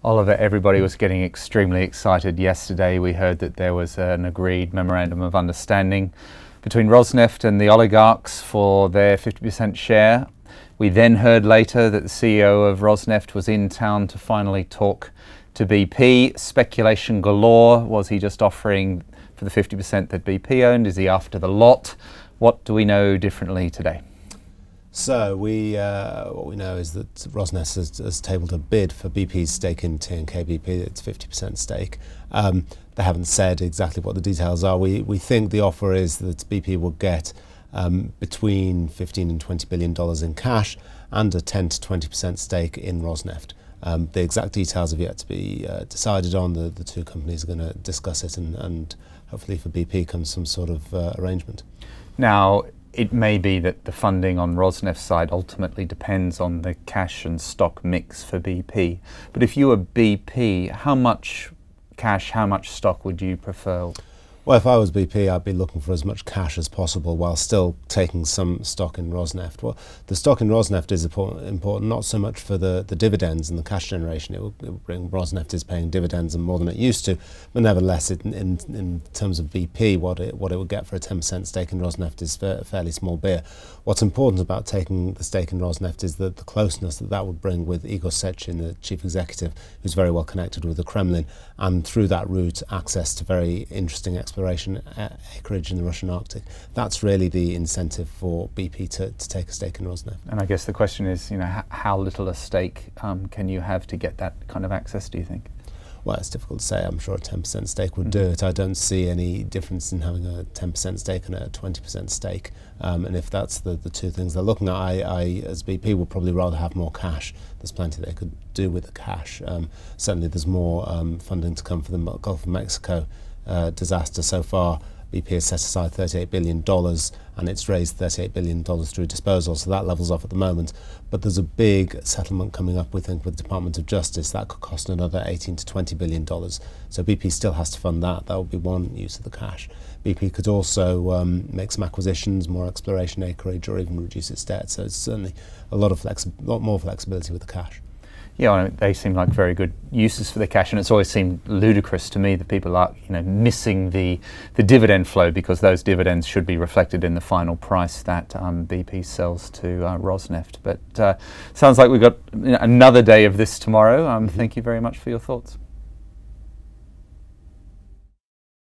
Oliver, everybody was getting extremely excited yesterday. We heard that there was an agreed memorandum of understanding between Rosneft and the oligarchs for their 50% share. We then heard later that the CEO of Rosneft was in town to finally talk to BP. Speculation galore. Was he just offering for the 50% that BP owned? Is he after the lot? What do we know differently today? So what we know is that Rosneft has tabled a bid for BP's stake in TNK-BP, its 50% stake. They haven't said exactly what the details are. We think the offer is that BP will get between $15 and $20 billion in cash and a 10 to 20% stake in Rosneft. The exact details have yet to be decided on. The two companies are going to discuss it, and hopefully for BP comes some sort of arrangement. Now, it may be that the funding on Rosneft's side ultimately depends on the cash and stock mix for BP. But if you were BP, how much cash, how much stock would you prefer? Well, if I was BP, I'd be looking for as much cash as possible while still taking some stock in Rosneft. Well, the stock in Rosneft is important not so much for the dividends and the cash generation. It will bring, Rosneft is paying dividends and more than it used to, but nevertheless, in terms of BP, what it would get for a 10% stake in Rosneft is fairly small beer. What's important about taking the stake in Rosneft is the closeness that would bring with Igor Sechin, the chief executive, who's very well connected with the Kremlin, and through that route, access to very interesting exploration acreage in the Russian Arctic. That's really the incentive for BP to take a stake in Rosneft. And I guess the question is, how little a stake can you have to get that kind of access, do you think? Well, it's difficult to say. I'm sure a 10% stake would do it. I don't see any difference in having a 10% stake and a 20% stake. And if that's the two things they're looking at, I as BP, would probably rather have more cash. There's plenty they could do with the cash. Certainly there's more funding to come for the Gulf of Mexico disaster. So far, BP has set aside $38 billion and it's raised $38 billion through disposal, so that levels off at the moment. But there's a big settlement coming up, we think, with the Department of Justice. That could cost another $18 to $20 billion. So BP still has to fund that. That would be one use of the cash. BP could also make some acquisitions, more exploration acreage, or even reduce its debt. So it's certainly a lot more flexibility with the cash. Yeah, they seem like very good uses for the cash, and it's always seemed ludicrous to me that people are, missing the dividend flow, because those dividends should be reflected in the final price that BP sells to Rosneft. But sounds like we've got another day of this tomorrow. Thank you very much for your thoughts.